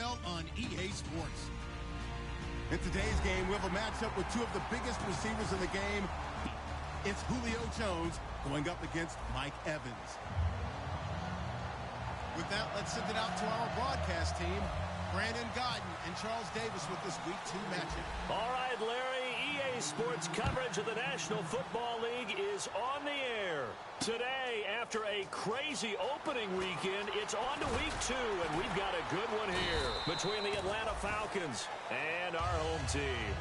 NFL on EA Sports. In today's game, we have a matchup with two of the biggest receivers in the game. It's Julio Jones going up against Mike Evans. With that, let's send it out to our broadcast team. Brandon Godden and Charles Davis with this Week 2 matchup. All right, Larry, EA Sports coverage of the National Football League is on the air. Today, after a crazy opening weekend, it's on to Week 2, and we've got a good one here between the Atlanta Falcons and our home team.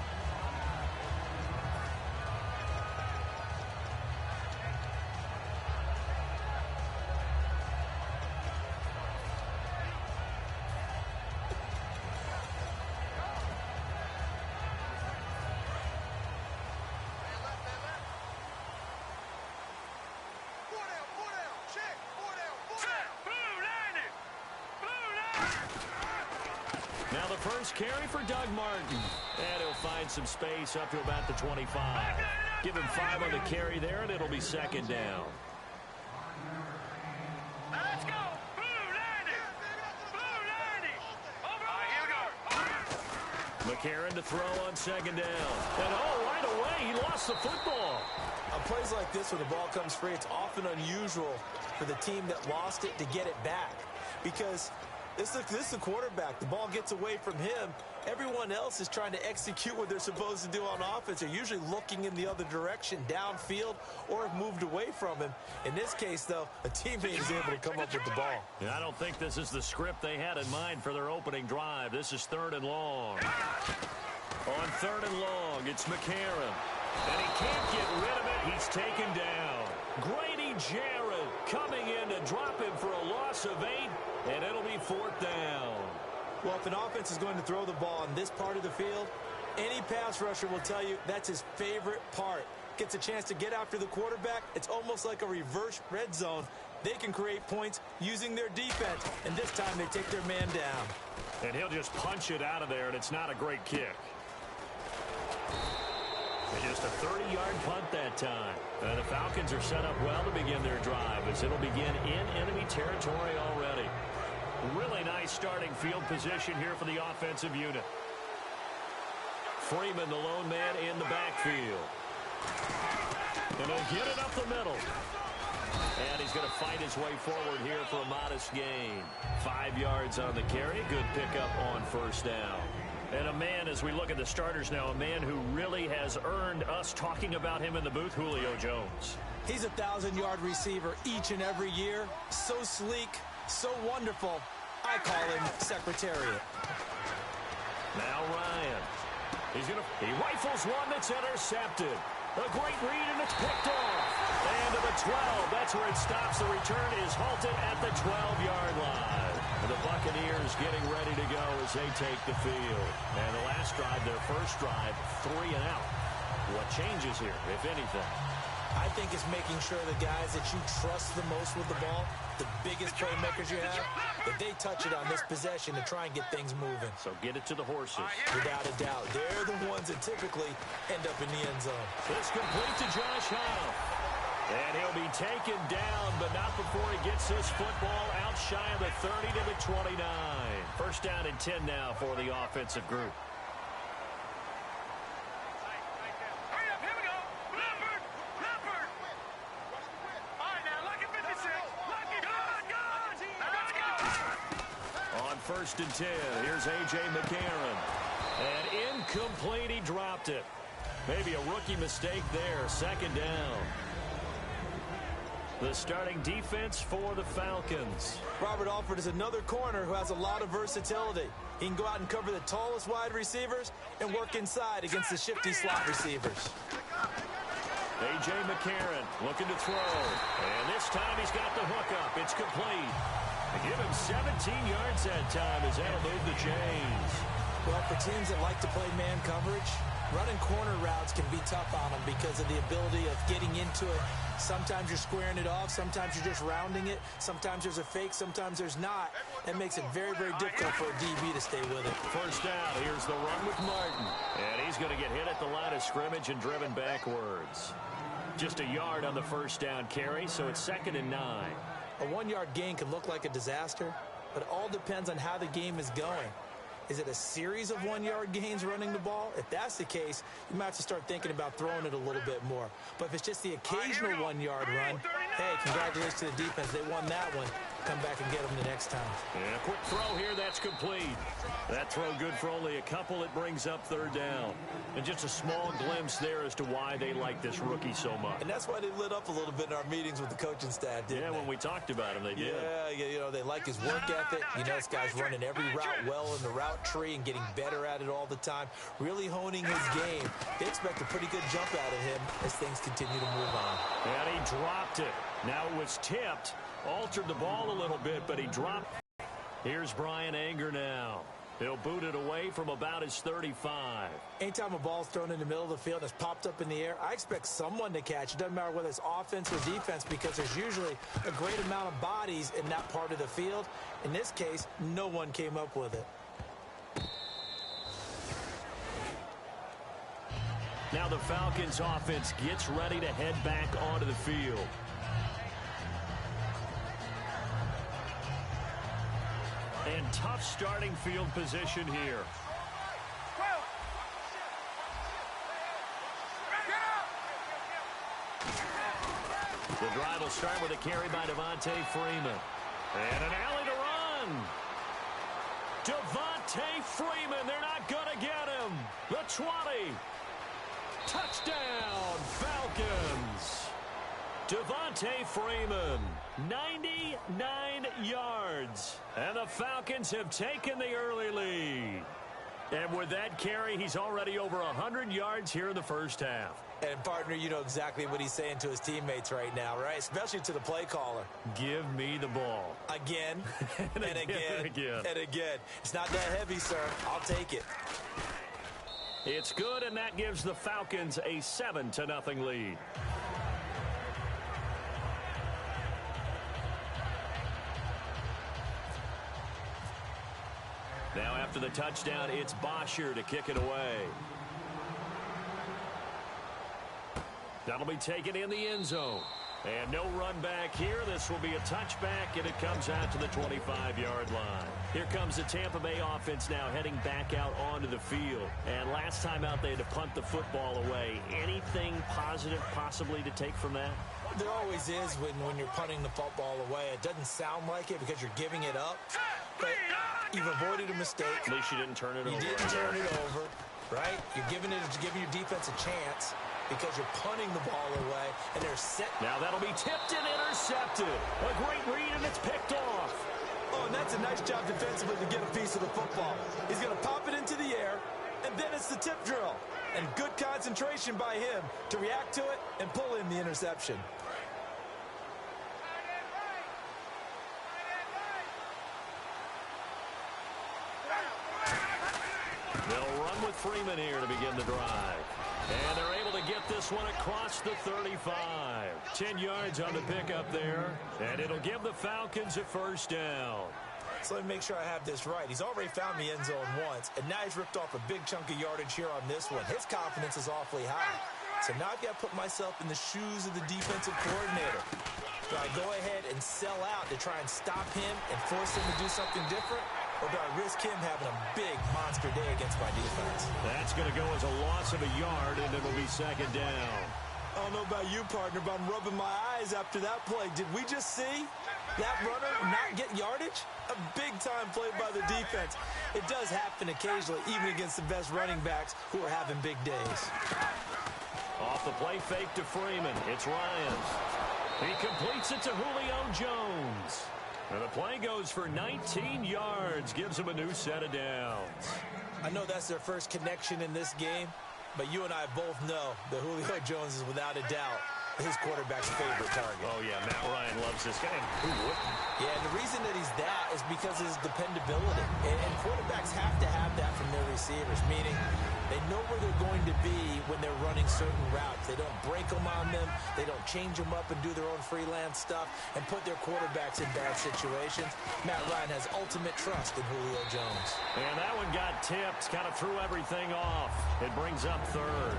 Now the first carry for Doug Martin. And he'll find some space up to about the 25. Give him 5 on the carry there, and it'll be second down. Let's go! Blue 90! Blue 90! Over! All right, here we go. McCarron to throw on second down. And right away, he lost the football. On plays like this, when the ball comes free, it's often unusual for the team that lost it to get it back. Because this is the quarterback. The ball gets away from him. Everyone else is trying to execute what they're supposed to do on offense. They're usually looking in the other direction, downfield, or have moved away from him. In this case, though, a teammate is able to come up with the ball. Yeah, I don't think this is the script they had in mind for their opening drive. This is 3rd and long. On 3rd and long, it's McCarron. And he can't get rid of it. He's taken down. Grady Jarrett coming in to drop him for a loss of 8. And it'll be 4th down. Well, if an offense is going to throw the ball in this part of the field, any pass rusher will tell you that's his favorite part. Gets a chance to get after the quarterback. It's almost like a reverse red zone. They can create points using their defense. And this time they take their man down. And he'll just punch it out of there, and it's not a great kick. And just a 30-yard punt that time. The Falcons are set up well to begin their drive as it'll begin in enemy territory already. Really nice starting field position here for the offensive unit. Freeman, the lone man in the backfield. And they'll get it up the middle. And he's going to fight his way forward here for a modest gain. 5 yards on the carry. Good pickup on 1st down. And a man, as we look at the starters now, a man who really has earned us talking about him in the booth, Julio Jones. He's a 1,000-yard receiver each and every year. So sleek, so wonderful. I call him Secretariat. Now Ryan. He rifles one that's intercepted. A great read, and it's picked off. And to the 12. That's where it stops. The return is halted at the 12-yard line. And the Buccaneers getting ready to go as they take the field. And the last drive, their first drive, 3 and out. What changes here, if anything? I think it's making sure the guys that you trust the most with the ball, the biggest playmakers you have, that they touch it on this possession to try and get things moving. So get it to the horses. Without a doubt. They're the ones that typically end up in the end zone. This complete to Josh Howe. And he'll be taken down, but not before he gets this football out shy of the 30 to the 29. 1st down and 10 now for the offensive group. On 1st and 10, here's A.J. McCarron. And incomplete, he dropped it. Maybe a rookie mistake there. 2nd down. The starting defense for the Falcons. Robert Alford is another corner who has a lot of versatility. He can go out and cover the tallest wide receivers and work inside against the shifty slot receivers. A.J. McCarron looking to throw. And this time he's got the hook up. It's complete. They give him 17 yards that time as that'll move the chains. Well, for teams that like to play man coverage, running corner routes can be tough on them because of the ability of getting into it. Sometimes you're squaring it off. Sometimes you're just rounding it. Sometimes there's a fake. Sometimes there's not. That makes it very, very difficult for a DB to stay with it. 1st down. Here's the run with Martin. And he's going to get hit at the line of scrimmage and driven backwards. Just a yard on the 1st down carry, so it's 2nd and 9. A 1-yard gain can look like a disaster, but it all depends on how the game is going. Is it a series of 1-yard gains running the ball? If that's the case, you might have to start thinking about throwing it a little bit more. But if it's just the occasional 1-yard run, hey, congratulations to the defense. They won that one. Come back and get them the next time. Yeah, quick throw here. That's complete. That throw good for only a couple. It brings up third down. And just a small glimpse there as to why they like this rookie so much. And that's why they lit up a little bit in our meetings with the coaching staff, didn't they? Yeah, when we talked about him, they did. Yeah, you know, they like his work ethic. You know, this guy's running every route well in the route tree and getting better at it all the time, really honing his game. They expect a pretty good jump out of him as things continue to move on. And he dropped it. Now it was tipped. Altered the ball a little bit, but he dropped. Here's Brian Anger now. He'll boot it away from about his 35. Anytime a ball's thrown in the middle of the field and it's popped up in the air, I expect someone to catch. It doesn't matter whether it's offense or defense because there's usually a great amount of bodies in that part of the field. In this case, no one came up with it. Now the Falcons offense gets ready to head back onto the field. And tough starting field position here. The drive will start with a carry by Devontae Freeman. And an alley to run. Devontae Freeman, they're not going to get him. The 20. Touchdown, Falcons. Devontae Freeman, 99 yards. And the Falcons have taken the early lead. And with that carry, he's already over 100 yards here in the first half. And, partner, you know exactly what he's saying to his teammates right now, right? Especially to the play caller. Give me the ball. Again, and again, again. and again. It's not that heavy, sir. I'll take it. It's good, and that gives the Falcons a 7-0 lead. Now after the touchdown, it's Bosher to kick it away. That'll be taken in the end zone. And no run back here. This will be a touchback, and it comes out to the 25-yard line. Here comes the Tampa Bay offense now heading back out onto the field. And last time out, they had to punt the football away. Anything positive possibly to take from that? There always is when you're punting the football away. It doesn't sound like it because you're giving it up. But you've avoided a mistake. At least you didn't turn it over. You didn't turn it over, right? You're giving your defense a chance because you're punting the ball away, and they're set. Now that'll be tipped and intercepted. A great read, and it's picked off. Oh, and that's a nice job defensively to get a piece of the football. He's going to pop it into the air, and then it's the tip drill. And good concentration by him to react to it and pull in the interception. They'll run with Freeman here to begin the drive. And they're able to get this one across the 35. 10 yards on the pickup there. And it'll give the Falcons a first down. So let me make sure I have this right. He's already found the end zone once, and now he's ripped off a big chunk of yardage here on this one. His confidence is awfully high. So now I've got to put myself in the shoes of the defensive coordinator. Do I go ahead and sell out to try and stop him and force him to do something different? Or do I risk him having a big monster day against my defense? That's going to go as a loss of a yard, and it'll be second down. I don't know about you, partner, but I'm rubbing my eyes after that play. Did we just see that runner not get yardage? A big-time play by the defense. It does happen occasionally, even against the best running backs who are having big days. Off the play fake to Freeman. It's Ryans. He completes it to Julio Jones. And the play goes for 19 yards. Gives him a new set of downs. I know that's their first connection in this game, but you and I both know that Julio Jones is without a doubt his quarterback's favorite target. Oh, yeah, Matt Ryan loves this game. Who wouldn't? Yeah, and the reason that he's that is because of his dependability. And quarterbacks have to have that from their receivers, meaning they know where they're going to be when they're running certain routes. They don't break them on them. They don't change them up and do their own freelance stuff and put their quarterbacks in bad situations. Matt Ryan has ultimate trust in Julio Jones. And that one got tipped, kind of threw everything off. It brings up third.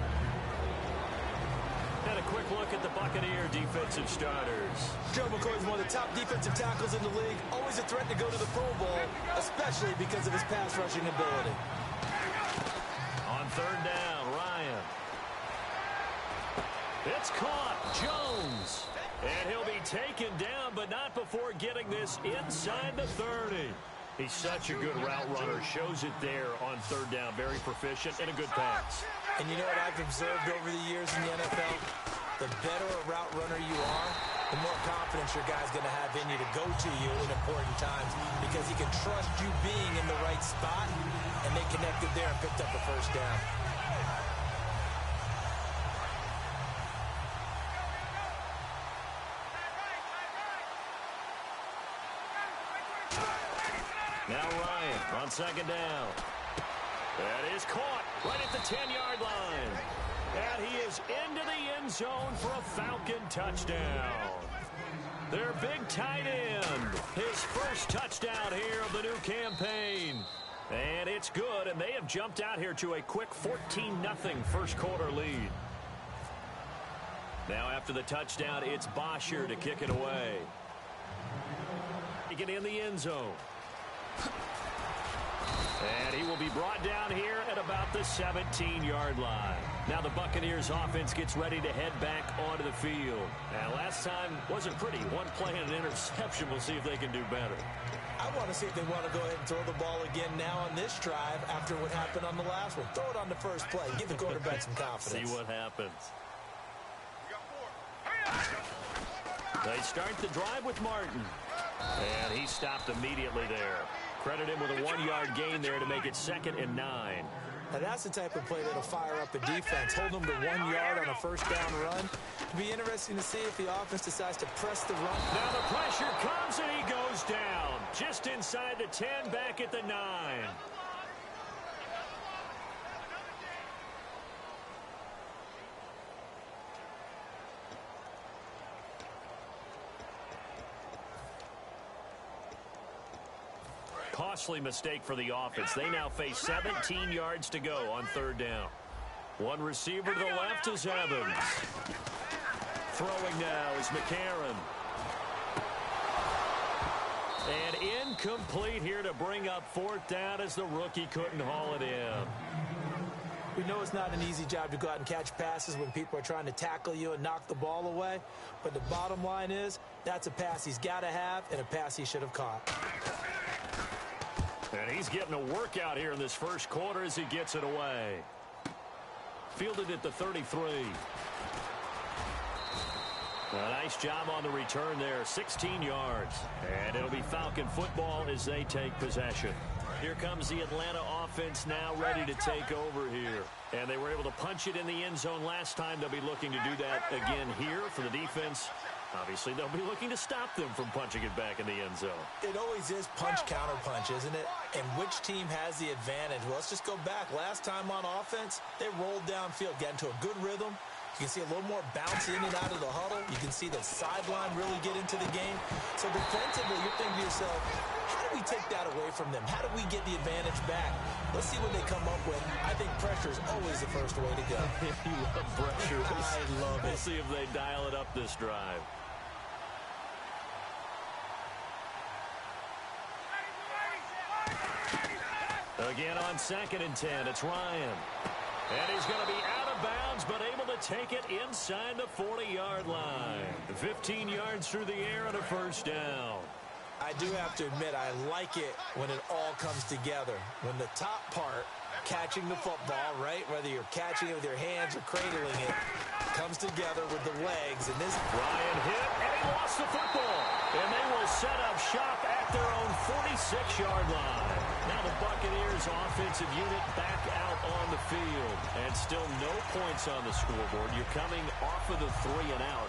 And a quick look at the Buccaneer defensive starters. Joe McCoy is one of the top defensive tackles in the league. Always a threat to go to the Pro Bowl, especially because of his pass rushing ability. On third down, Ryan. It's caught. Jones. And he'll be taken down, but not before getting this inside the 30. He's such a good route runner. Shows it there on third down. Very proficient and a good pass. And you know what I've observed over the years in the NFL? The better a route runner you are, the more confidence your guy's going to have in you to go to you in important times because he can trust you being in the right spot, and they connected there and picked up a first down. Now Ryan on second down. That is caught right at the 10-yard line. And he is into the end zone for a Falcon touchdown. Their big tight end. His first touchdown here of the new campaign. And it's good, and they have jumped out here to a quick 14-0 first quarter lead. Now after the touchdown, it's Bosher to kick it away. Get in the end zone. And he will be brought down here at about the 17-yard line. Now the Buccaneers offense gets ready to head back onto the field. And last time wasn't pretty. One play and an interception. We'll see if they can do better. I want to see if they want to go ahead and throw the ball again now on this drive after what happened on the last one. Throw it on the first play. Give the quarterback some confidence. See what happens. They start the drive with Martin. And he stopped immediately there. Credit him with a 1-yard gain there to make it 2nd and 9. Now that's the type of play that'll fire up a defense. Hold them to 1 yard on a first down run. It'll be interesting to see if the offense decides to press the run. Now the pressure comes and he goes down. Just inside the 10, back at the 9. Costly mistake for the offense. They now face 17 yards to go on third down. One receiver to the left is Evans. Throwing now is McCarron. And incomplete here to bring up fourth down as the rookie couldn't haul it in. We know it's not an easy job to go out and catch passes when people are trying to tackle you and knock the ball away. But the bottom line is that's a pass he's got to have and a pass he should have caught. And he's getting a workout here in this first quarter as he gets it away. Fielded at the 33. A nice job on the return there, 16 yards. And it'll be Falcon football as they take possession. Here comes the Atlanta offense now ready to take over here. And they were able to punch it in the end zone last time. They'll be looking to do that again here for the defense. Obviously, they'll be looking to stop them from punching it back in the end zone. It always is punch-counter-punch, isn't it? And which team has the advantage? Well, let's just go back. Last time on offense, they rolled downfield, got into a good rhythm. You can see a little more bounce in and out of the huddle. You can see the sideline really get into the game. So defensively, you're thinking to yourself, how do we take that away from them? How do we get the advantage back? Let's see what they come up with. I think pressure is always the first way to go. You love pressure. I love it. We'll see if they dial it up this drive. Again on 2nd and 10, it's Ryan. And he's going to be out of bounds, but able to take it inside the 40-yard line. 15 yards through the air and a first down. I do have to admit, I like it when it all comes together. When the top part, catching the football, right, whether you're catching it with your hands or cradling it, comes together with the legs. And this Ryan hit, and he lost the football. And they will set up shop at their own 46-yard line. Now the Buccaneers offensive unit back out on the field. And still no points on the scoreboard. You're coming off of the 3 and out.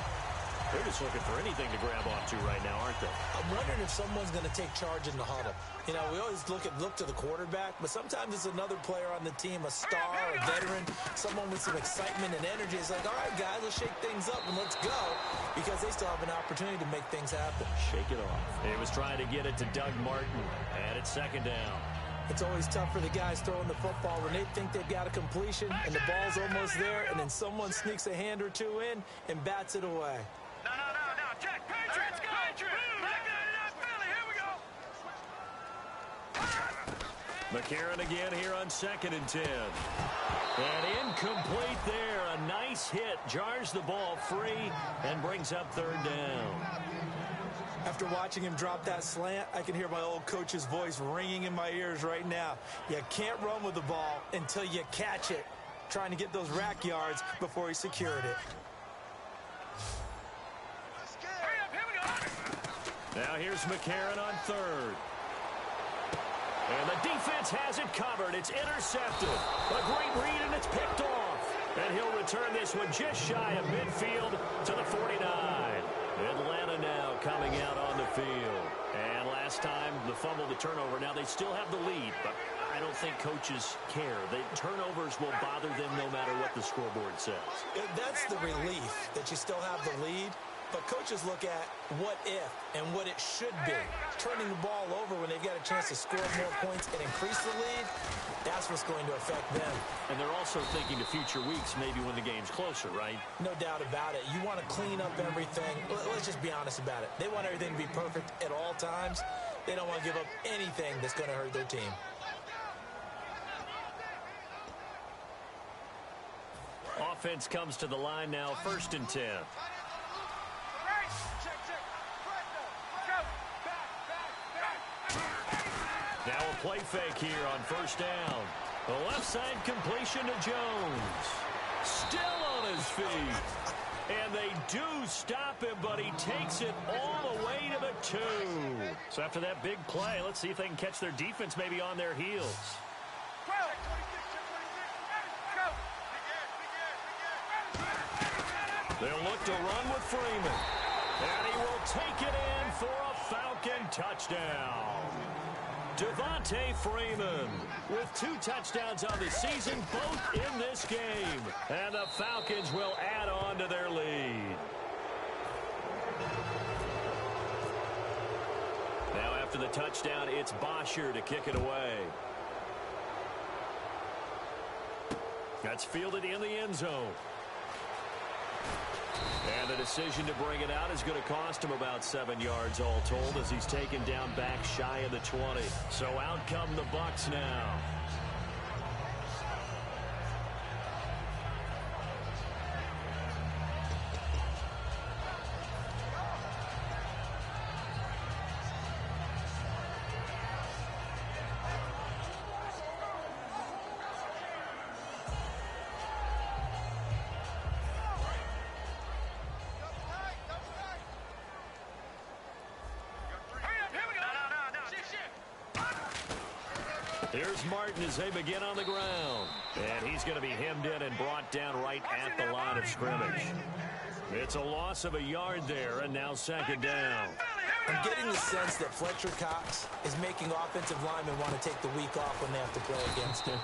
They're just looking for anything to grab onto right now, aren't they? I'm wondering if someone's going to take charge in the huddle. You know, we always look to the quarterback, but sometimes it's another player on the team, a star, a veteran, someone with some excitement and energy. It's like, all right, guys, let's shake things up and let's go, because they still have an opportunity to make things happen. Shake it off. He was trying to get it to Doug Martin, and it's 2nd down. It's always tough for the guys throwing the football when they think they've got a completion and the ball's almost there, and then someone sneaks a hand or two in and bats it away. No, check. Patriots, go! Not Philly, here we go! McCarron again here on 2nd and 10. And incomplete there. A nice hit. Jars the ball free and brings up 3rd down. After watching him drop that slant, I can hear my old coach's voice ringing in my ears right now. You can't run with the ball until you catch it. Trying to get those rack yards before he secured it. Hurry up, here we go! Now here's McCarron on 3rd. And the defense has it covered. It's intercepted. A great read, and it's picked off. And he'll return this one just shy of midfield to the 49. Atlanta now coming out on the field. And last time, the fumble, the turnover. Now they still have the lead, but I don't think coaches care. The turnovers will bother them no matter what the scoreboard says. That's the relief that you still have the lead. But coaches look at what if and what it should be. Turning the ball over when they've got a chance to score more points and increase the lead, that's what's going to affect them. And they're also thinking to future weeks, maybe when the game's closer, right? No doubt about it. You want to clean up everything. Let's just be honest about it. They want everything to be perfect at all times. They don't want to give up anything that's going to hurt their team. Offense comes to the line now, 1st and 10. Now a play fake here on 1st down. The left side completion to Jones. Still on his feet. And they do stop him, but he takes it all the way to the 2. So after that big play, let's see if they can catch their defense maybe on their heels. They'll look to run with Freeman. And he will take it in for a Falcon touchdown. Devontae Freeman with 2 touchdowns on the season, both in this game. And the Falcons will add on to their lead. Now after the touchdown, it's Bosher to kick it away. That's fielded in the end zone. And the decision to bring it out is going to cost him about 7 yards all told as he's taken down back shy of the 20. So out come the Bucs now. Here's Martin as they begin on the ground. And he's going to be hemmed in and brought down right at the line of scrimmage. It's a loss of a yard there, and now 2nd down. I'm getting the sense that Fletcher Cox is making offensive linemen want to take the week off when they have to play against him.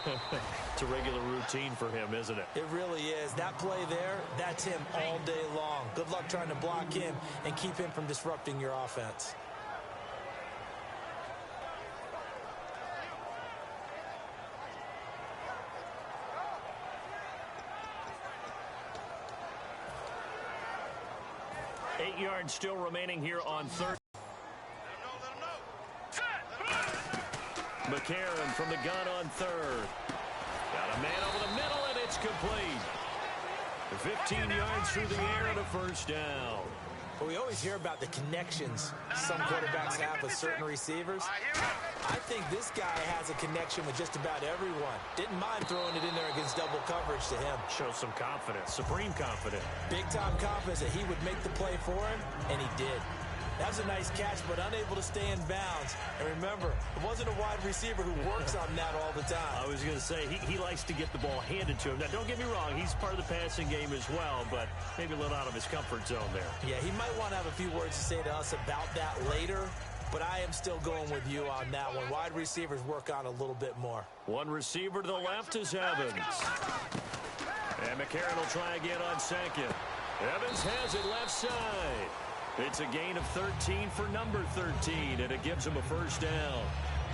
It's a regular routine for him, isn't it? It really is. That play there, that's him all day long. Good luck trying to block him and keep him from disrupting your offense. Yards still remaining here on 3rd. McCarron from the gun on 3rd. Got a man over the middle, and it's complete. 15 yards through the air and a 1st down. But we always hear about the connections some quarterbacks have with certain receivers. I think this guy has a connection with just about everyone. Didn't mind throwing it in there against double coverage to him. Shows some confidence, supreme confidence. Big-time confidence that he would make the play for him, and he did. That was a nice catch, but unable to stay in bounds. And remember, it wasn't a wide receiver who works on that all the time. I was going to say, he likes to get the ball handed to him. Now, don't get me wrong, he's part of the passing game as well, but maybe a little out of his comfort zone there. Yeah, he might want to have a few words to say to us about that later, but I am still going with you on that one. Wide receivers work on a little bit more. One receiver to the left is Evans. And McCarron will try again on 2nd. Evans has it left side. It's a gain of 13 for number 13, and it gives him a 1st down.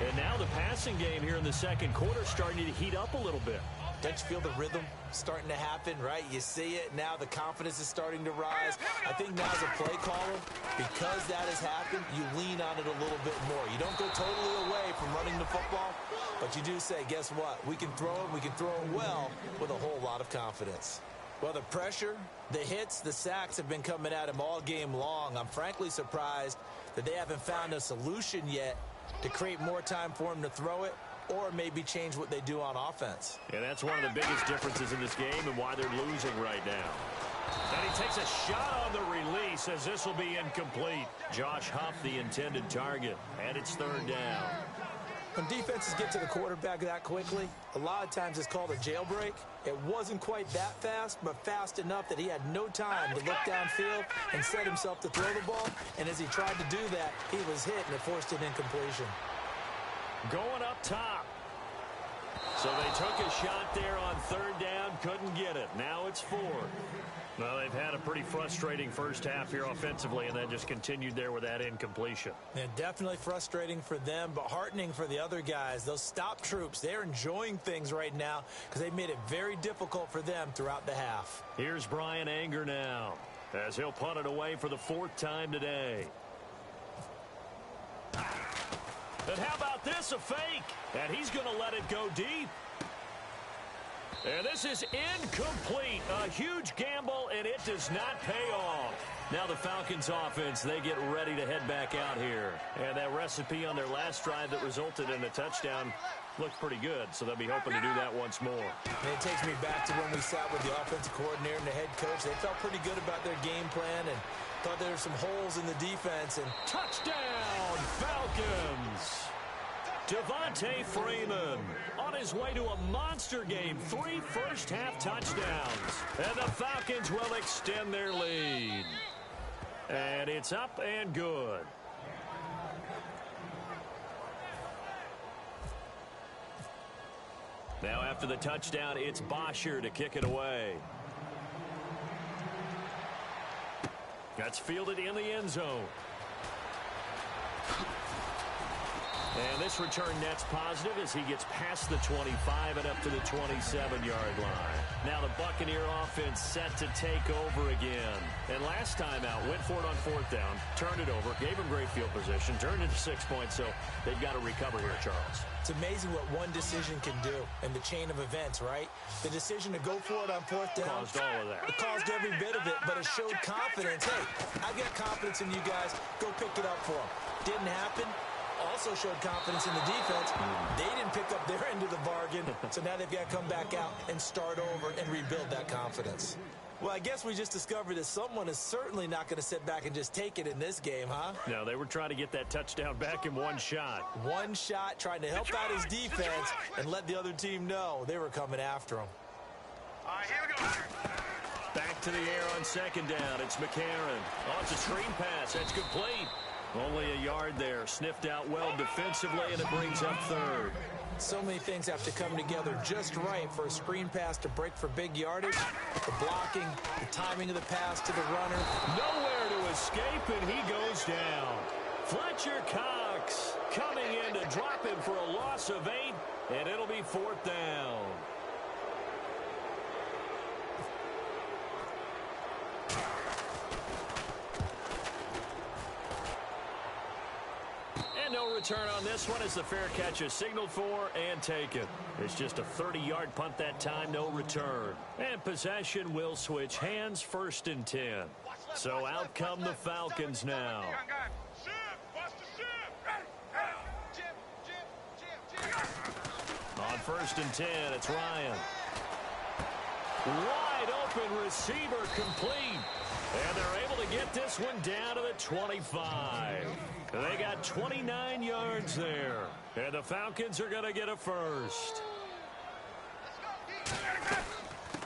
And now the passing game here in the second quarter starting to heat up a little bit. Don't you feel the rhythm starting to happen, right? You see it. Now the confidence is starting to rise. I think now as a play caller, because that has happened, you lean on it a little bit more. You don't go totally away from running the football, but you do say, guess what? We can throw it. We can throw it well with a whole lot of confidence. Well, the pressure, the hits, the sacks have been coming at him all game long. I'm frankly surprised that they haven't found a solution yet to create more time for him to throw it, or maybe change what they do on offense. And that's one of the biggest differences in this game and why they're losing right now. And he takes a shot on the release as this will be incomplete. Josh Huff, the intended target, and it's third down. When defenses get to the quarterback that quickly, a lot of times it's called a jailbreak. It wasn't quite that fast, but fast enough that he had no time to look downfield and set himself to throw the ball. And as he tried to do that, he was hit and it forced an incompletion. Going up top. So they took a shot there on third down, couldn't get it. Now it's fourth. Well, they've had a pretty frustrating first half here offensively, and then just continued there with that incompletion. Yeah, definitely frustrating for them, but heartening for the other guys. Those stop troops, they're enjoying things right now because they've made it very difficult for them throughout the half. Here's Brian Anger now as he'll punt it away for the fourth time today. And how about this, a fake? And he's going to let it go deep. And this is incomplete. A huge gamble, and it does not pay off. Now the Falcons offense, they get ready to head back out here. And that recipe on their last drive that resulted in a touchdown looked pretty good, so they'll be hoping to do that once more. And it takes me back to when we sat with the offensive coordinator and the head coach. They felt pretty good about their game plan and thought there were some holes in the defense. And touchdown, Falcons! Devontae Freeman on his way to a monster game. 3 first-half touchdowns. And the Falcons will extend their lead. And it's up and good. Now after the touchdown, it's Bosher to kick it away. That's fielded in the end zone. And this return net's positive as he gets past the 25 and up to the 27-yard line. Now the Buccaneer offense set to take over again. And last time out, went for it on fourth down, turned it over, gave him great field position, turned into 6 points, so they've got to recover here, Charles. It's amazing what one decision can do in the chain of events, right? The decision to go for it on fourth down. Caused all of that. It caused every bit of it, but it showed confidence. Hey, I've got confidence in you guys. Go pick it up for them. Didn't happen. Also showed confidence in the defense. They didn't pick up their end of the bargain, so now they've got to come back out and start over and rebuild that confidence. Well, I guess we just discovered that someone is certainly not going to sit back and just take it in this game, huh? No, they were trying to get that touchdown back in one shot. One shot, trying to help out his defense and let the other team know they were coming after him. All right, here we go. Back to the air on second down. It's McCarron. Oh, it's a screen pass. That's complete. Only a yard there. Sniffed out well defensively, and it brings up third. So many things have to come together just right for a screen pass to break for big yardage. The blocking, the timing of the pass to the runner. Nowhere to escape, and he goes down. Fletcher Cox coming in to drop him for a loss of 8, and it'll be fourth down. And no return on this one as the fair catch is signaled for and taken. It's just a 30-yard punt that time, no return. And possession will switch hands, 1st and 10. So out come the Falcons now. On 1st and 10, it's Ryan. Wide open receiver complete. And they're able to get this one down to the 25. They got 29 yards there. And the Falcons are going to get a first.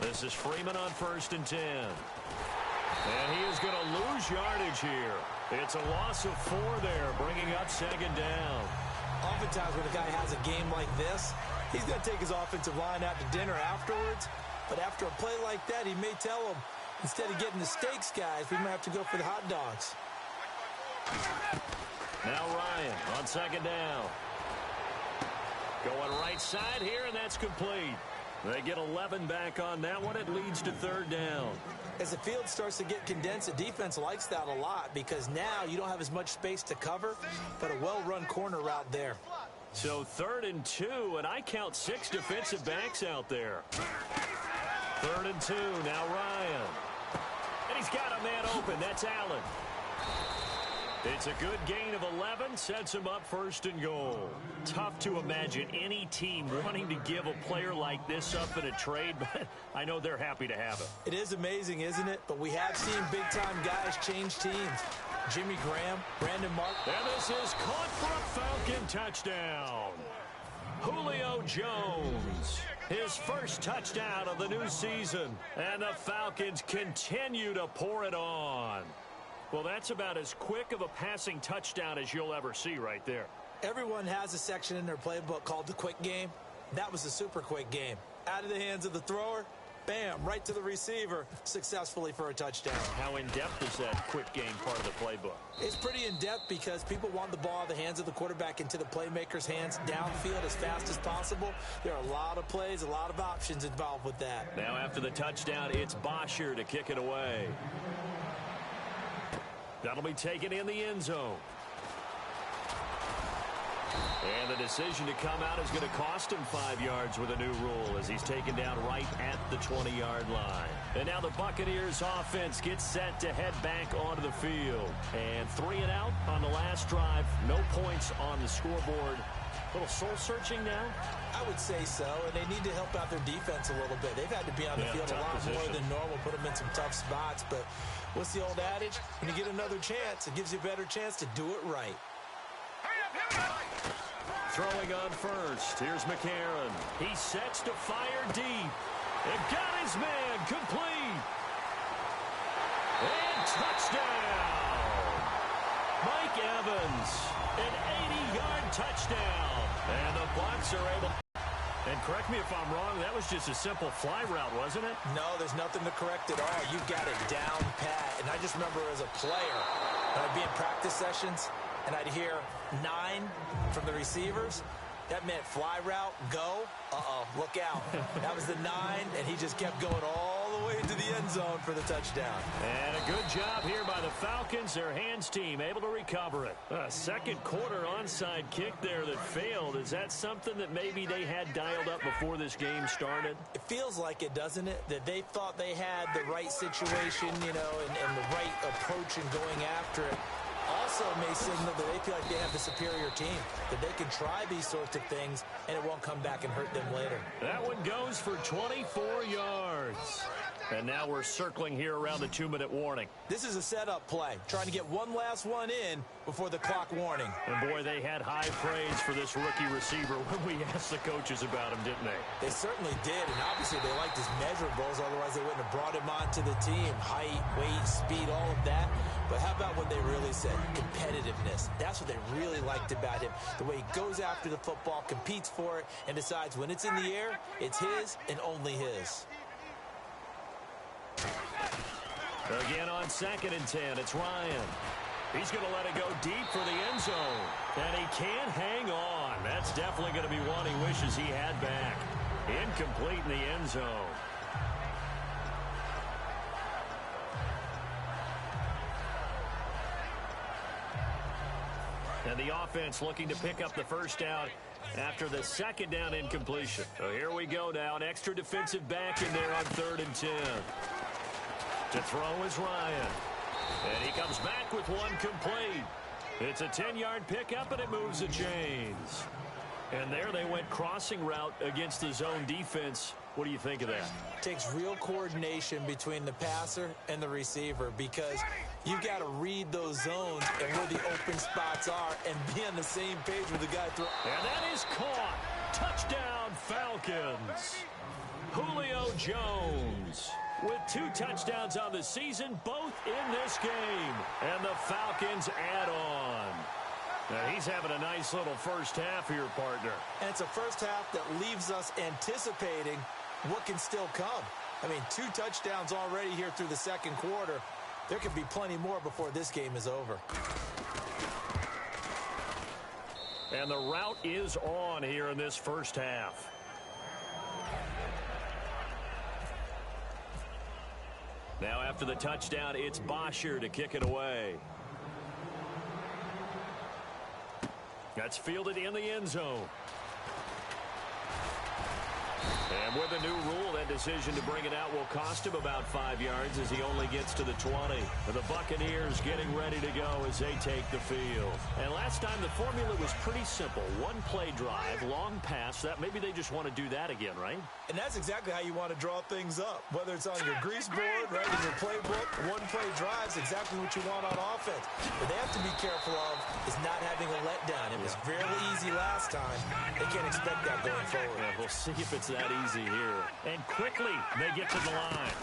This is Freeman on 1st and 10. And he is going to lose yardage here. It's a loss of 4 there, bringing up 2nd down. Oftentimes when a guy has a game like this, he's going to take his offensive line out to dinner afterwards. But after a play like that, he may tell them, instead of getting the steaks, guys, we might have to go for the hot dogs. Now Ryan on 2nd down. Going right side here, and that's complete. They get 11 back on that one. It leads to third down. As the field starts to get condensed, the defense likes that a lot because now you don't have as much space to cover, but a well-run corner route there. So 3rd and 2, and I count 6 defensive backs out there. 3rd and 2, now Ryan. And he's got a man open. That's Allen. It's a good gain of 11, sets him up 1st and goal. Tough to imagine any team wanting to give a player like this up in a trade, but I know they're happy to have it. It is amazing, isn't it? But we have seen big-time guys change teams. Jimmy Graham, Brandon Mark. And this is caught for a Falcon touchdown. Julio Jones, his first touchdown of the new season. And the Falcons continue to pour it on. Well, that's about as quick of a passing touchdown as you'll ever see right there. Everyone has a section in their playbook called the quick game. That was a super quick game. Out of the hands of the thrower, bam, right to the receiver, successfully for a touchdown. How in-depth is that quick game part of the playbook? It's pretty in-depth because people want the ball out of the hands of the quarterback into the playmaker's hands downfield as fast as possible. There are a lot of plays, a lot of options involved with that. Now after the touchdown, it's Bosher to kick it away. That'll be taken in the end zone. And the decision to come out is going to cost him 5 yards with a new rule as he's taken down right at the 20-yard line. And now the Buccaneers offense gets set to head back onto the field. And 3 and out on the last drive. No points on the scoreboard. A little soul-searching now? I would say so, and they need to help out their defense a little bit. They've had to be on the field a lot more than normal, put them in some tough spots. But what's the old adage? When you get another chance, it gives you a better chance to do it right. Throwing on first. Here's McCarron. He sets to fire deep. And got his man complete. And touchdown. Mike Evans. An 80-yard touchdown. And the Bucs are able. And correct me if I'm wrong, that was just a simple fly route, wasn't it? No, there's nothing to correct at all. You've got it down pat. And I just remember as a player, when I'd be in practice sessions, and I'd hear 9 from the receivers. That meant fly route, go. Uh-oh, look out. That was the 9, and he just kept going all the way into the end zone for the touchdown. And a good job here by the Falcons. Their hands team able to recover it. A second quarter onside kick there that failed. Is that something that maybe they had dialed up before this game started? It feels like it, doesn't it? That they thought they had the right situation, you know, and the right approach in going after it. Also may signal that they feel like they have the superior team, that they can try these sorts of things, and it won't come back and hurt them later. That one goes for 24 yards. And now we're circling here around the 2-minute warning. This is a setup play, trying to get one last one in before the clock warning. And boy, they had high praise for this rookie receiver when we asked the coaches about him, didn't they? They certainly did, and obviously they liked his measurables, otherwise they wouldn't have brought him onto the team. Height, weight, speed, all of that. But how about what they really said? Competitiveness. That's what they really liked about him. The way he goes after the football, competes for it, and decides when it's in the air, it's his and only his. Again on 2nd and 10, it's Ryan. He's going to let it go deep for the end zone. And he can't hang on. That's definitely going to be one he wishes he had back. Incomplete in the end zone. And the offense looking to pick up the first down after the second down incompletion. So here we go now. An extra defensive back in there on 3rd and 10. To throw is Ryan. And he comes back with one complete. It's a 10-yard pickup, and it moves the chains. And there they went crossing route against the zone defense. What do you think of that? It takes real coordination between the passer and the receiver because you've got to read those zones and where the open spots are and be on the same page with the guy throwing. And that is caught. Touchdown, Falcons. Julio Jones with 2 touchdowns on the season, both in this game. And the Falcons add on. Now, he's having a nice little first half here, partner. And it's a first half that leaves us anticipating what can still come. I mean, 2 touchdowns already here through the second quarter. There could be plenty more before this game is over. And the route is on here in this first half. Now after the touchdown, it's Bosher to kick it away. That's fielded in the end zone. And with a new rule, that decision to bring it out will cost him about 5 yards as he only gets to the 20. But the Buccaneers getting ready to go as they take the field. And last time the formula was pretty simple. One play drive, long pass. That maybe they just want to do that again, right? And that's exactly how you want to draw things up. Whether it's on your grease board, right, in your playbook, one play drive is exactly what you want on offense. What they have to be careful of is not having a letdown. It was fairly easy last time. They can't expect that going forward. Yeah, we'll see if it's that easy here. And quickly, they get to the line.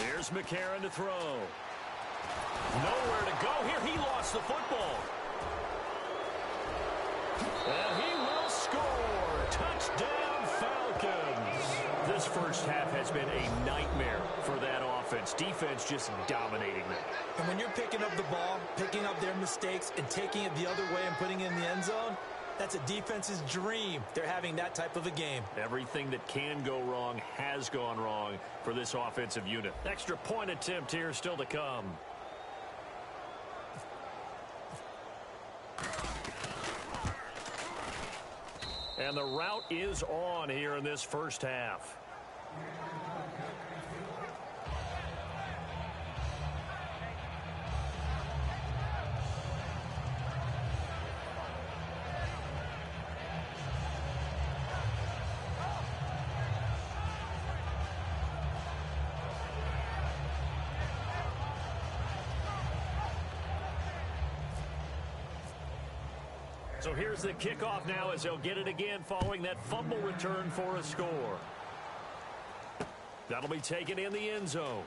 Here's McCarron to throw. Nowhere to go here. He lost the football. And he will score. Touchdown, Falcons. This first half has been a nightmare for that offense. Defense just dominating them. And when you're picking up the ball, picking up their mistakes, and taking it the other way and putting it in the end zone, that's a defense's dream. They're having that type of a game. Everything that can go wrong has gone wrong for this offensive unit. Extra point attempt here still to come. And the route is on here in this first half. So here's the kickoff now as they'll get it again following that fumble return for a score. That'll be taken in the end zone.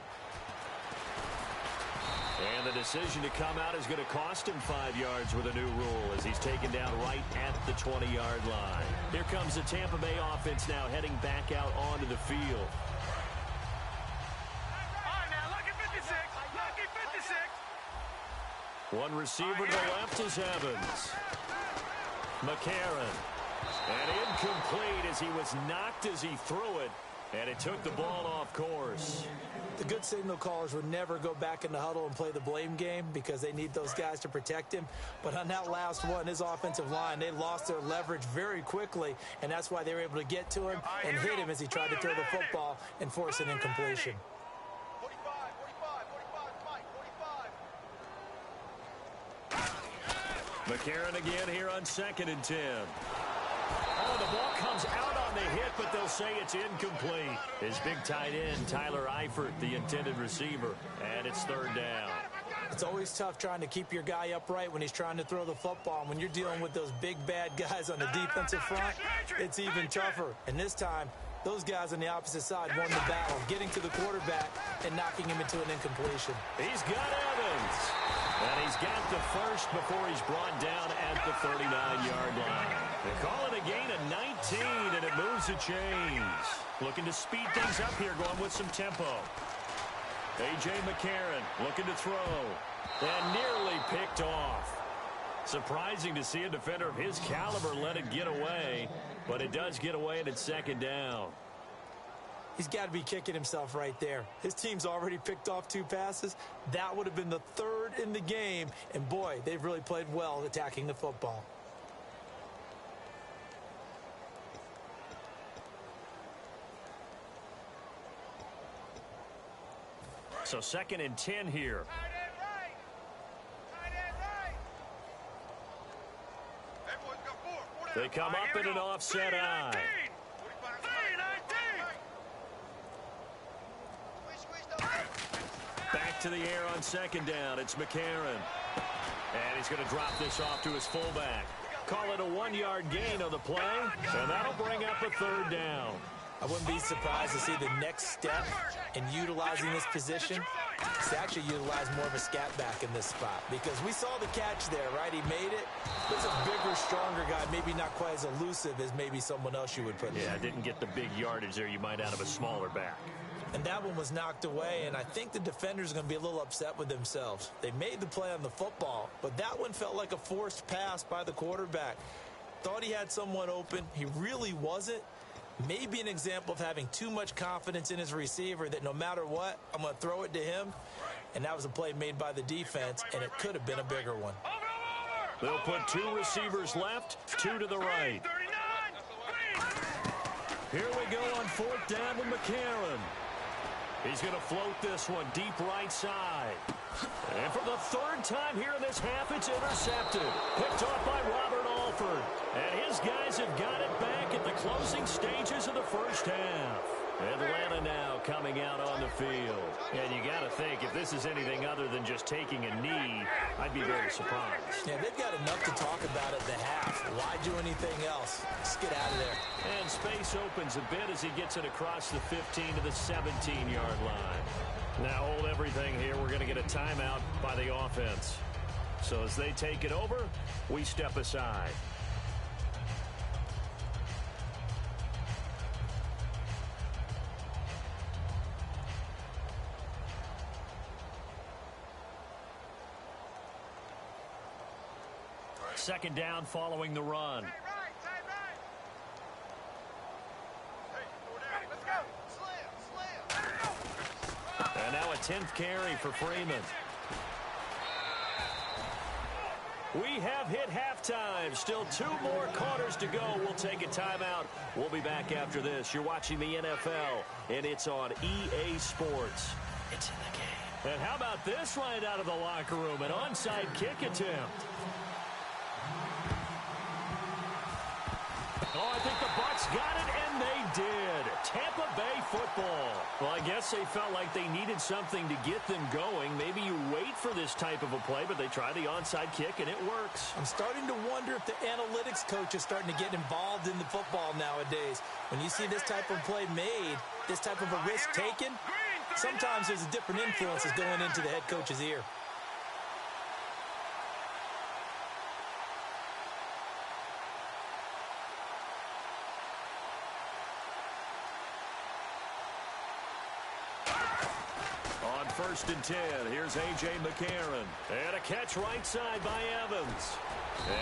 And the decision to come out is going to cost him 5 yards with a new rule as he's taken down right at the 20-yard line. Here comes the Tampa Bay offense now heading back out onto the field. All right, now, lucky 56. Lucky 56. One receiver to the left is Evans. McCarron. And incomplete as he was knocked as he threw it. And it took the ball off course. The good signal callers would never go back in the huddle and play the blame game because they need those guys to protect him. But on that last one, his offensive line, they lost their leverage very quickly, and that's why they were able to get to him and hit him as he tried to throw the football and force an incompletion. 45, 45, 45. McCarron again here on 2nd and 10. Oh, the ball comes out on the hit, but they'll say it's incomplete. His big tight end, Tyler Eifert, the intended receiver, and it's 3rd down. It's always tough trying to keep your guy upright when he's trying to throw the football. And when you're dealing with those big, bad guys on the defensive front, it's even tougher. And this time, those guys on the opposite side won the battle, getting to the quarterback and knocking him into an incompletion. He's got Evans. And he's got the first before he's brought down at the 39-yard line. They call it a gain of 19, and it moves the chains. Looking to speed things up here, going with some tempo. A.J. McCarron looking to throw. And nearly picked off. Surprising to see a defender of his caliber let it get away, but it does get away and it's 2nd down. He's got to be kicking himself right there. His team's already picked off 2 passes. That would have been the 3rd in the game. And, boy, they've really played well attacking the football. So 2nd and 10 here. Tight end right. Tight end right. Everyone's got 4. They come up in an offset eye. 3-19. Back to the air on 2nd down. It's McCarron. And he's going to drop this off to his fullback. Call it a 1-yard gain on the play. And that'll bring up a 3rd down. I wouldn't be surprised to see the next step in utilizing this position to actually utilize more of a scat back in this spot. Because we saw the catch there, right? He made it. He's a bigger, stronger guy, maybe not quite as elusive as maybe someone else you would put in. Yeah, didn't get the big yardage there you might out of a smaller back. And that one was knocked away, and I think the defenders are going to be a little upset with themselves. They made the play on the football, but that one felt like a forced pass by the quarterback. Thought he had someone open. He really wasn't. Maybe an example of having too much confidence in his receiver that no matter what, I'm going to throw it to him. And that was a play made by the defense, and it could have been a bigger one. They'll put 2 receivers left, 2 to the right. Here we go on 4th down with McCarron. He's going to float this one deep right side. And for the 3rd time here in this half, it's intercepted. Picked off by Robert Alford. And his guys have got it back at the closing stages of the first half. Atlanta now coming out on the field. And you got to think, if this is anything other than just taking a knee, I'd be very surprised. Yeah, they've got enough to talk about at the half. Why do anything else? Just get out of there. And space opens a bit as he gets it across the 15 to the 17-yard line. Now hold everything here. We're going to get a timeout by the offense. So as they take it over, we step aside. Second down following the run. And now a 10th carry for Freeman. We have hit halftime. Still 2 more quarters to go. We'll take a timeout. We'll be back after this. You're watching the NFL, and it's on EA Sports. It's in the game. And how about this right out of the locker room? An onside kick attempt. Oh, I think the Bucs got it, and they did. Tampa Bay football. Well, I guess they felt like they needed something to get them going. Maybe you wait for this type of a play, but they try the onside kick, and it works. I'm starting to wonder if the analytics coach is starting to get involved in the football nowadays. When you see this type of play made, this type of a risk taken, sometimes there's a different influences going into the head coach's ear. First and 10. Here's A.J. McCarron. And a catch right side by Evans.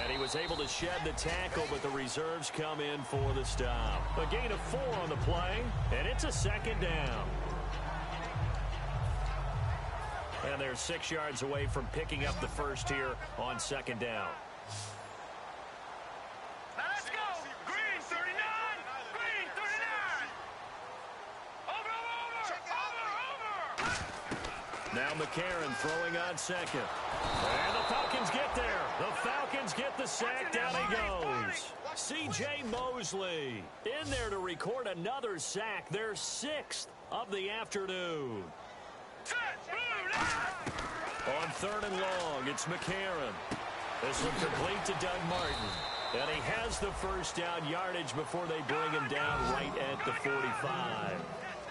And he was able to shed the tackle, but the reserves come in for the stop. A gain of 4 on the play, and it's a second down. And they're 6 yards away from picking up the first here on second down. Let's go! Green 39! Green 39! Over! Now McCarron throwing on second. And the Falcons get there. The Falcons get the sack. Down he goes. C.J. Mosley in there to record another sack. Their 6th of the afternoon. On 3rd and long, it's McCarron. This one complete to Doug Martin. And he has the first down yardage before they bring him down right at the 45.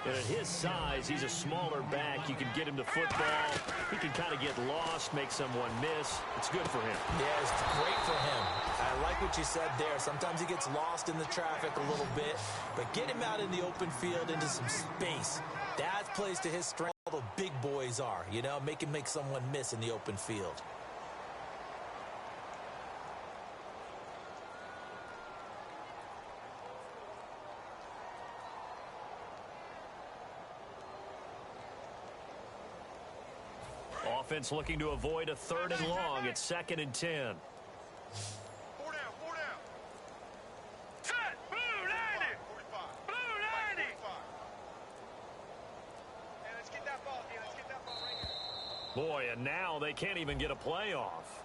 And at his size, he's a smaller back. You can get him to football. He can kind of get lost, make someone miss. It's good for him. Yeah, it's great for him. I like what you said there. Sometimes he gets lost in the traffic a little bit. But get him out in the open field into some space. That plays to his strength. All the big boys are, you know, make him make someone miss in the open field. Offense looking to avoid a 3rd and long. It's 2nd and 10. 4 down. Set! Blue 90! Blue 90! Hey, let's get that ball here. Let's get that ball right here. Boy, and now they can't even get a play off.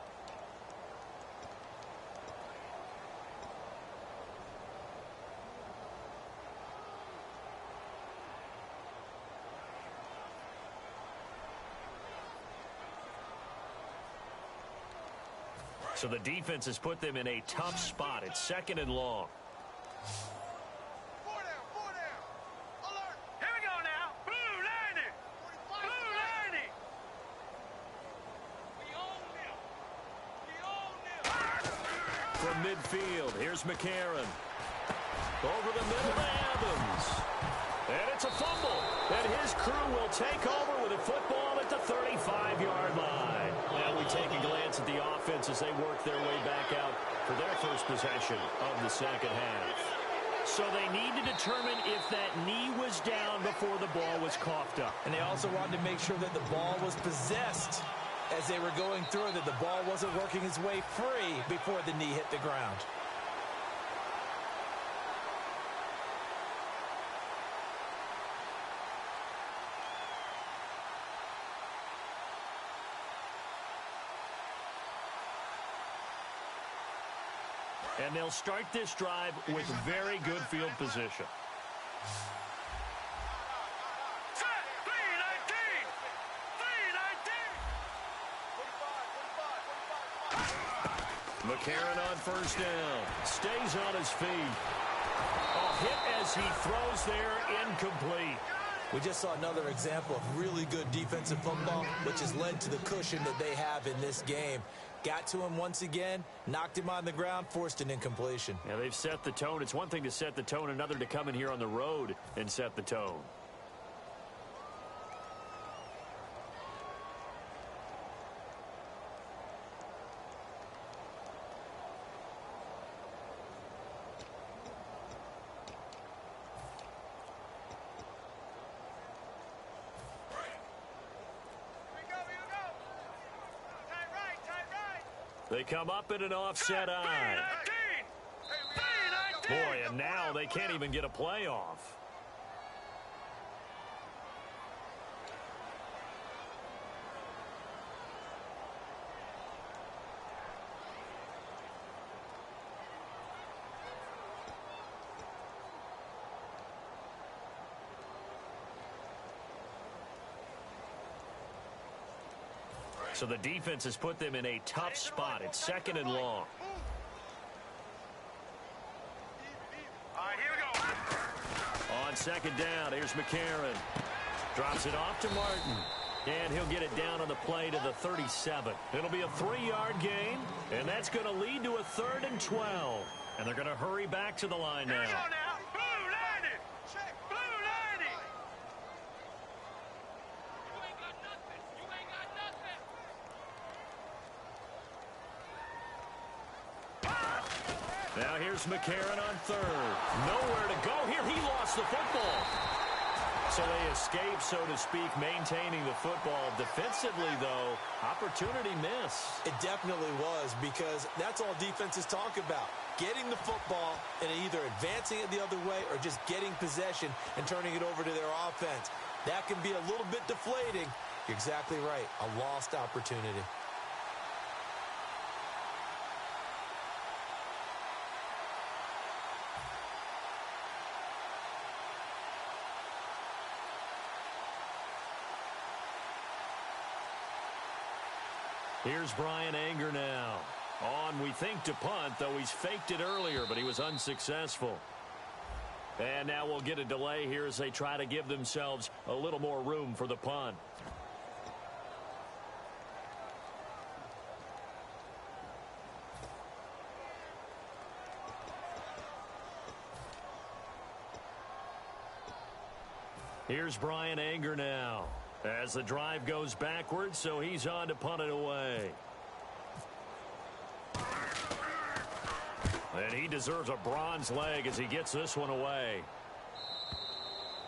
So the defense has put them in a tough spot. It's 2nd and long. 4 down. Alert! Here we go now. Blue 90! Blue 90! We own them. From midfield, here's McCarron. Over the middle to Evans. And it's a fumble. And his crew will take over with a football at the 35-yard line. Now we take a glance at the offense as they work their way back out for their first possession of the second half. So they need to determine if that knee was down before the ball was coughed up. And they also wanted to make sure that the ball was possessed as they were going through, that the ball wasn't working its way free before the knee hit the ground. And they'll start this drive with very good field position. Set, 3-19. McCarron on first down. Stays on his feet. A hit as he throws there, incomplete. We just saw another example of really good defensive football, which has led to the cushion that they have in this game. Got to him once again, knocked him on the ground, forced an incompletion. Yeah, they've set the tone. It's one thing to set the tone, another to come in here on the road and set the tone. They come up in an offset eye. Boy, and now they can't even get a play off. So the defense has put them in a tough spot. It's second and long. On second down, here's McCarron. Drops it off to Martin. And he'll get it down on the play to the 37. It'll be a 3-yard gain, and that's going to lead to a 3rd and 12. And they're going to hurry back to the line now. Now here's McCarron on third. Nowhere to go here. He lost the football. So they escape, so to speak, maintaining the football. Defensively, though, opportunity miss. It definitely was, because that's all defenses talk about. Getting the football and either advancing it the other way or just getting possession and turning it over to their offense. That can be a little bit deflating. You're exactly right. A lost opportunity. Here's Brian Anger now. On, we think, to punt, though he's faked it earlier, but he was unsuccessful. And now we'll get a delay here as they try to give themselves a little more room for the punt. Here's Brian Anger now. As the drive goes backwards, so he's on to punt it away. And he deserves a bronze leg as he gets this one away.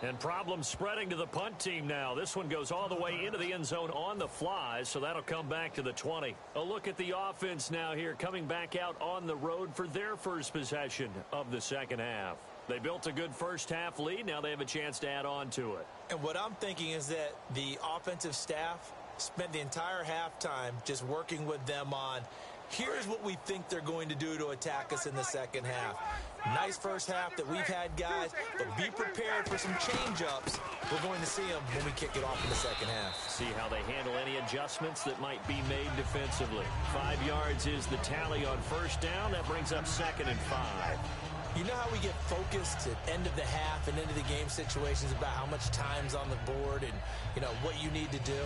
And problems spreading to the punt team now. This one goes all the way into the end zone on the fly, so that'll come back to the 20. A look at the offense now here, coming back out on the road for their first possession of the second half. They built a good first half lead. Now they have a chance to add on to it. And what I'm thinking is that the offensive staff spent the entire halftime just working with them on, here's what we think they're going to do to attack us in the second half. Nice first half that we've had, guys, but be prepared for some change-ups. We're going to see them when we kick it off in the second half. See how they handle any adjustments that might be made defensively. 5 yards is the tally on first down. That brings up 2nd and 5. You know how we get focused at end of the half and into the game situations about how much time's on the board and, you know, what you need to do?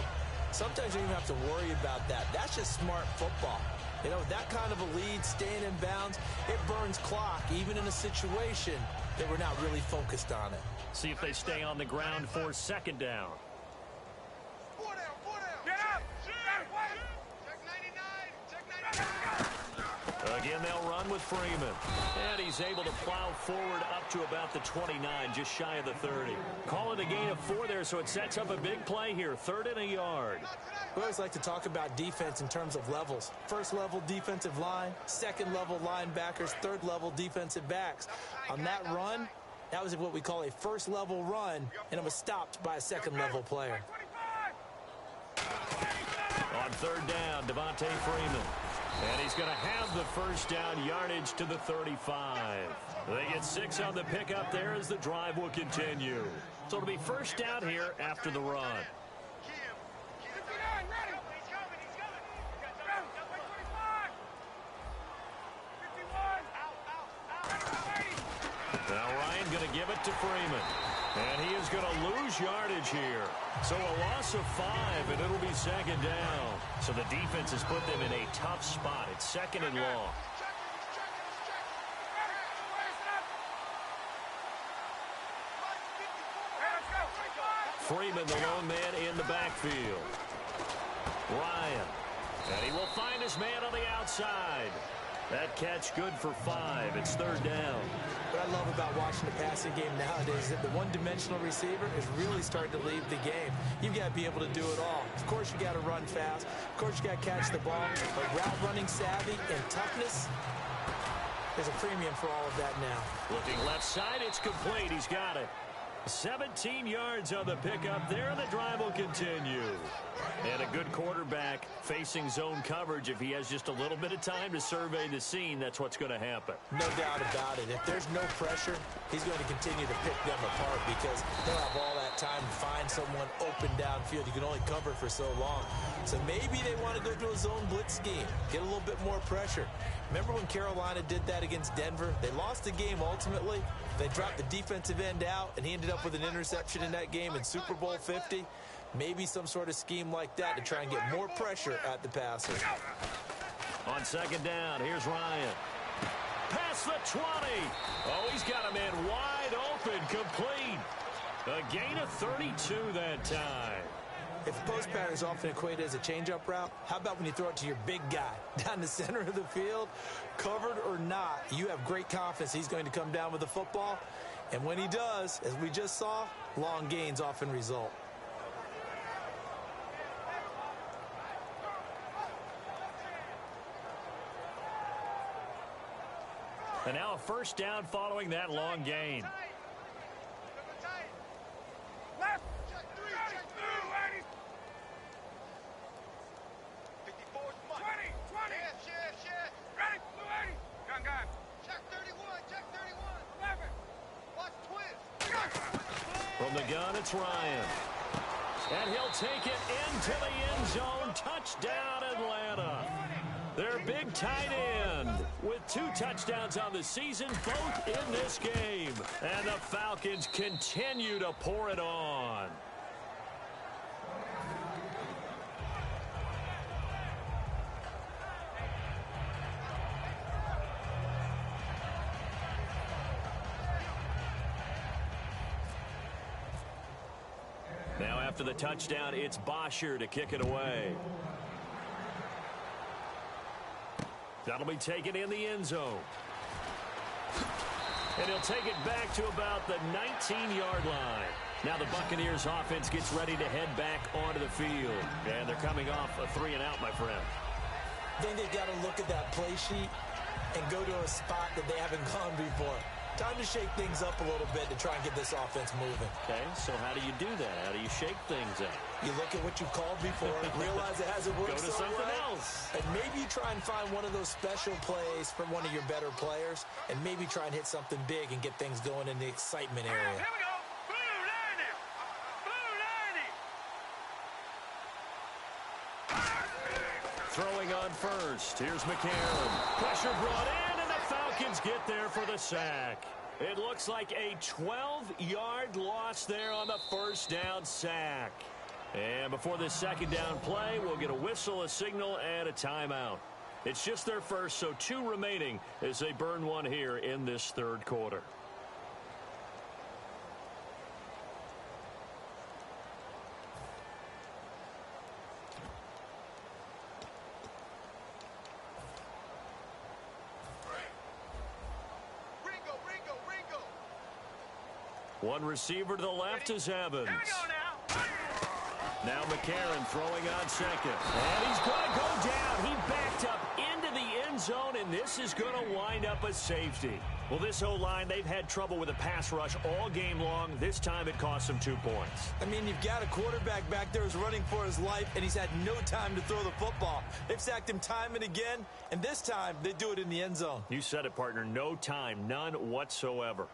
Sometimes you don't even have to worry about that. That's just smart football. You know, that kind of a lead, staying in bounds, it burns clock, even in a situation they were not really focused on it. See if they stay on the ground for second down. Get up! Check 99! Check 99! Again, they'll run with Freeman. And he's able to plow forward up to about the 29, just shy of the 30. Call it a gain of 4 there, so it sets up a big play here. 3rd and a yard. We always like to talk about defense in terms of levels. First level defensive line, second level linebackers, third level defensive backs. On that run, that was what we call a first level run, and it was stopped by a second level player. On 3rd down, Devontae Freeman. And he's going to have the first down yardage to the 35. They get 6 on the pickup there as the drive will continue. So it'll be first down here after the run. Now Ryan going to give it to Freeman. And he is going to lose yardage here. So a loss of 5, and it'll be second down. So the defense has put them in a tough spot. It's 2nd and long. Freeman, the lone man in the backfield. Ryan. And he will find his man on the outside. That catch good for 5. It's 3rd down. What I love about watching the passing game nowadays is that the one-dimensional receiver is really starting to leave the game. You've got to be able to do it all. Of course, you got to run fast. Of course, you got to catch the ball. But route running savvy and toughness, there's a premium for all of that now. Looking left side, it's complete. He's got it. 17 yards on the pickup there, and the drive will continue. And a good quarterback facing zone coverage. If he has just a little bit of time to survey the scene, that's what's going to happen. No doubt about it. If there's no pressure, he's going to continue to pick them apart because they'll have all that time to find someone open downfield. You can only cover for so long. So maybe they want to go to a zone blitz scheme, get a little bit more pressure. Remember when Carolina did that against Denver? They lost the game ultimately. They dropped the defensive end out, and he ended up with an interception in that game in Super Bowl 50. Maybe some sort of scheme like that to try and get more pressure at the passer. On 2nd down, here's Ryan. Past the 20. Oh, he's got a man wide open, complete. A gain of 32 that time. If post pattern is often equated as a change-up route, how about when you throw it to your big guy down the center of the field? Covered or not, you have great confidence he's going to come down with the football. And when he does, as we just saw, long gains often result. And now a first down following that long gain. Left. 20. Ready. Gun. Check 31. Check 31. 11. Watch twist. From the gun, it's Ryan. And he'll take it into the end zone. Touchdown, Atlanta. Their big tight end with 2 touchdowns on the season, both in this game. And the Falcons continue to pour it on. Now after the touchdown, it's Bosher to kick it away. That'll be taken in the end zone. And he'll take it back to about the 19-yard line. Now the Buccaneers offense gets ready to head back onto the field. And they're coming off a 3-and-out, my friend. I think they've got to look at that play sheet and go to a spot that they haven't gone before. Time to shake things up a little bit to try and get this offense moving. Okay, so how do you do that? How do you shake things up? You look at what you called before, realize it hasn't worked Go to so something well, else. and maybe you try and find one of those special plays from one of your better players, and maybe try and hit something big and get things going in the excitement area. Here we go. Blue 90. Throwing on first. Here's McCarron. Pressure brought in, and the Falcons get there for the sack. It looks like a 12-yard loss there on the first down sack. And before this second down play, we'll get a whistle, a signal, and a timeout. It's just their first, so 2 remaining as they burn one here in this third quarter. One receiver to the left is Evans. Here we go now. Now McCarron throwing on second. And he's going to go down. He backed up into the end zone, and this is going to wind up a safety. Well, this O-line, they've had trouble with a pass rush all game long. This time it cost them 2 points. I mean, you've got a quarterback back there who's running for his life, and he's had no time to throw the football. They've sacked him time and again, and this time they do it in the end zone. You said it, partner. No time, none whatsoever.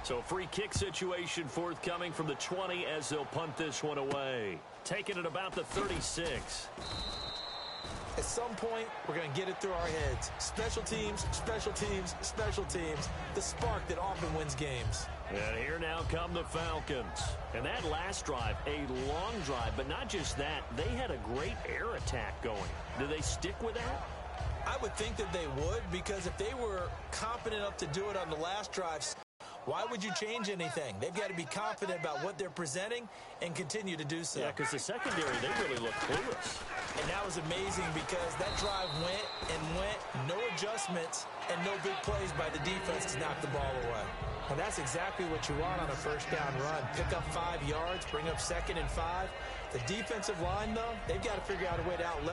So free kick situation forthcoming from the 20 as they'll punt this one away. Taking it about the 36. At some point, we're going to get it through our heads. Special teams, special teams, special teams. The spark that often wins games. And here now come the Falcons. And that last drive, a long drive, but not just that. They had a great air attack going. Do they stick with that? I would think that they would, because if they were confident enough to do it on the last drive, why would you change anything? They've got to be confident about what they're presenting and continue to do so. Yeah, because the secondary, they really look clueless. And that was amazing because that drive went and went, no adjustments, and no big plays by the defense to knock the ball away. And that's exactly what you want on a first down run. Pick up 5 yards, bring up 2nd and 5. The defensive line, though, they've got to figure out a way to out